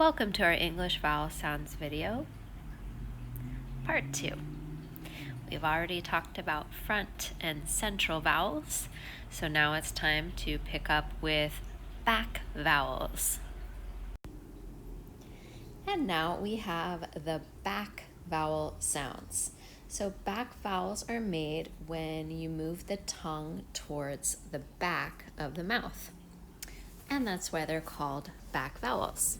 Welcome to our English vowel sounds video, part 2. We've already talked about front and central vowels, so now it's time to pick up with back vowels. And now we have the back vowel sounds. So back vowels are made when you move the tongue towards the back of the mouth. And that's why they're called back vowels.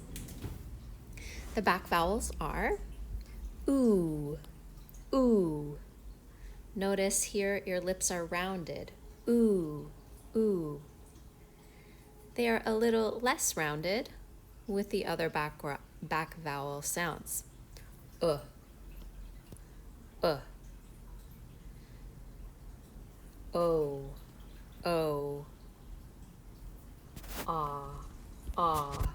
The back vowels are ooh, ooh. Notice here your lips are rounded. Ooh, ooh. They are a little less rounded with the other back vowel sounds. Uh, oh, oh, ah, ah.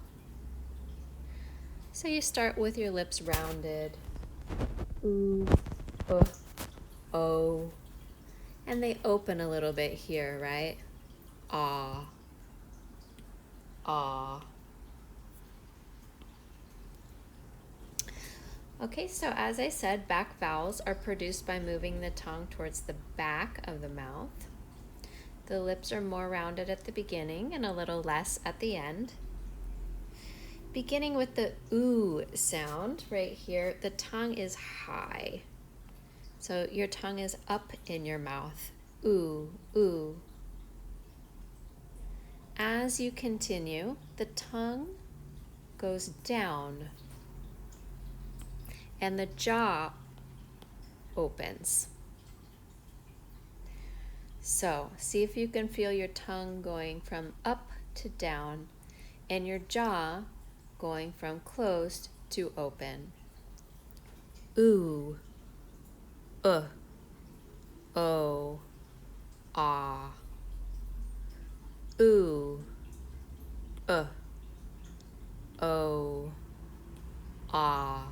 So you start with your lips rounded. Ooh, oh. And they open a little bit here, right? Ah, ah. Okay, so as I said, back vowels are produced by moving the tongue towards the back of the mouth. The lips are more rounded at the beginning and a little less at the end. Beginning with the ooh sound right here, the tongue is high. So your tongue is up in your mouth. Ooh, ooh. As you continue, the tongue goes down and the jaw opens. So see if you can feel your tongue going from up to down and your jaw going from closed to open. Ooh, oh, ah. Ooh, oh, ah.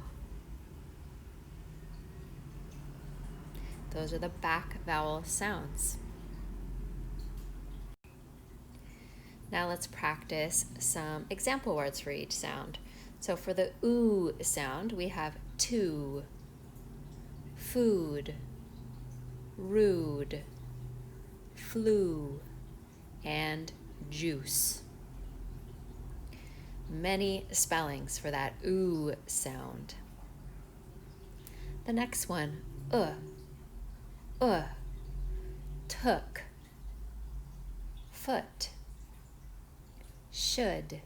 Those are the back vowel sounds. Now let's practice some example words for each sound. So for the ooh sound, we have to, food, rude, flu, and juice. Many spellings for that ooh sound. The next one, took, foot, should.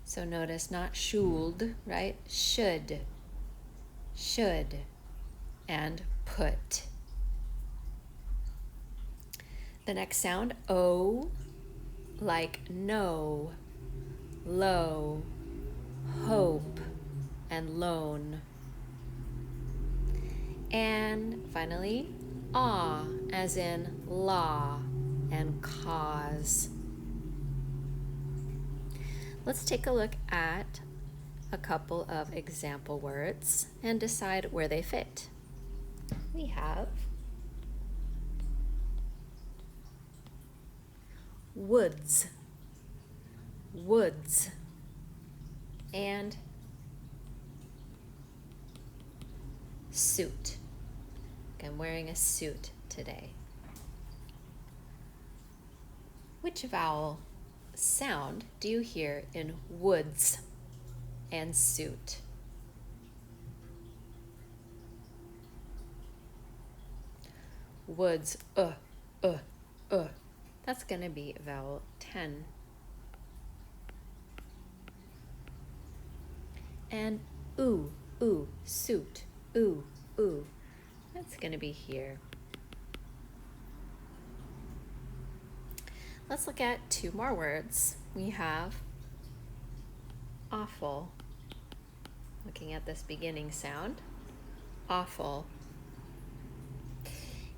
So notice not should, right? Should, and put. The next sound, O, like no, low, hope, and lone. And finally, ah, as in law and cause. Let's take a look at a couple of example words and decide where they fit. We have woods, woods, and suit. I'm wearing a suit today. Which vowel sound do you hear in woods and suit? Woods, That's going to be vowel 10. And ooh, suit, ooh. That's going to be here. Let's look at two more words. We have awful. Looking at this beginning sound, awful.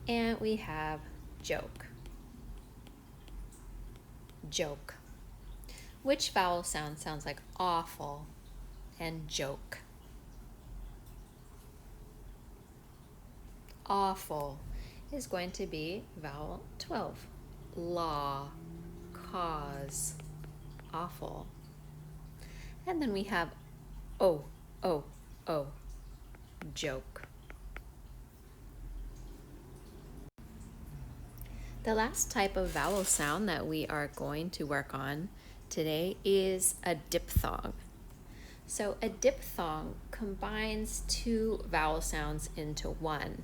And we have joke, joke. Which vowel sound sounds like awful and joke? Awful is going to be vowel 12. Law, cause, awful. And then we have O, O, O, joke. The last type of vowel sound that we are going to work on today is a diphthong. So a diphthong combines two vowel sounds into one.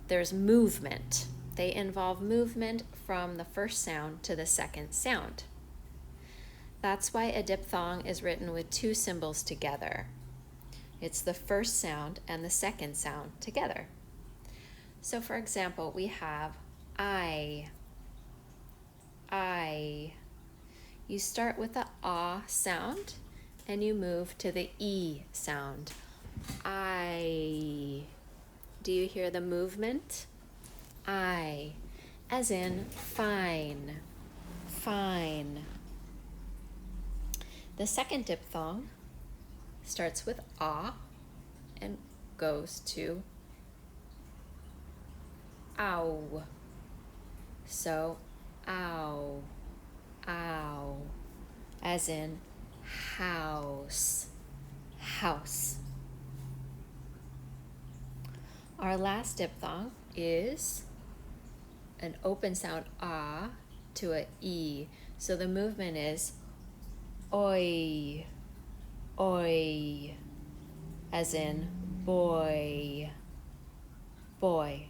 There's movement. They involve movement from the first sound to the second sound. That's why a diphthong is written with two symbols together. It's the first sound and the second sound together. So for example, we have I. You start with the ah sound and you move to the e sound. I. Do you hear the movement? I, as in fine, fine. The second diphthong starts with ah and goes to ow. So ow, ow, as in house, house. Our last diphthong is an open sound ah to a e. So the movement is oi, oi, as in boy, boy.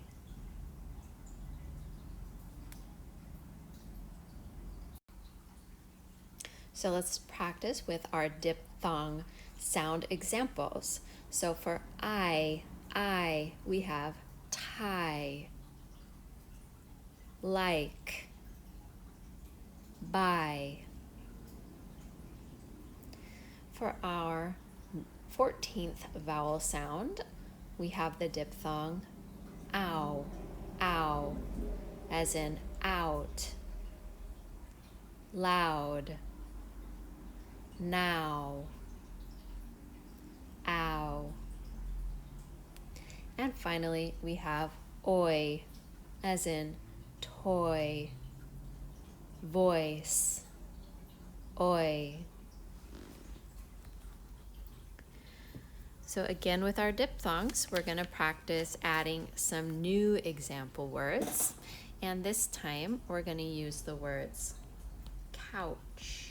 So let's practice with our diphthong sound examples. So for I, we have tie, like, by. For our 14th vowel sound, we have the diphthong ow, ow, as in out, loud, now, ow. And finally, we have oi, as in toy, voice, oi. So again, with our diphthongs, we're going to practice adding some new example words. And this time, we're going to use the words couch,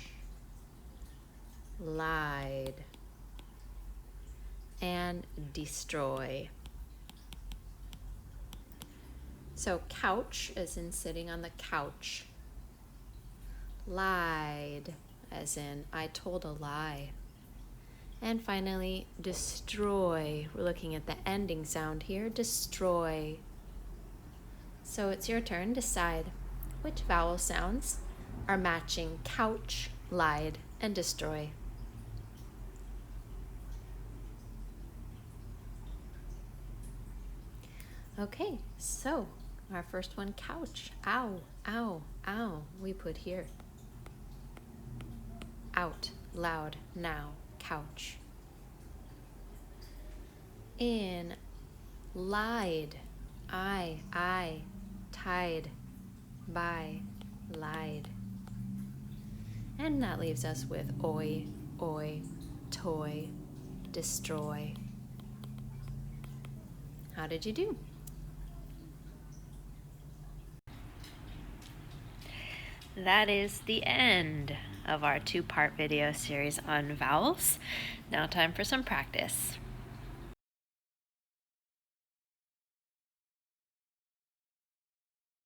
lied, and destroy. So couch as in sitting on the couch. Lied as in I told a lie. And finally, destroy. We're looking at the ending sound here, destroy. So it's your turn. Decide which vowel sounds are matching couch, lied, and destroy. Okay, so our first one, couch. Ow, ow, ow, we put here. Out, loud, now, couch. In, lied, I, tied, by, lied. And that leaves us with oi, oi, toy, destroy. How did you do? That is the end of our two-part video series on vowels. Now time for some practice.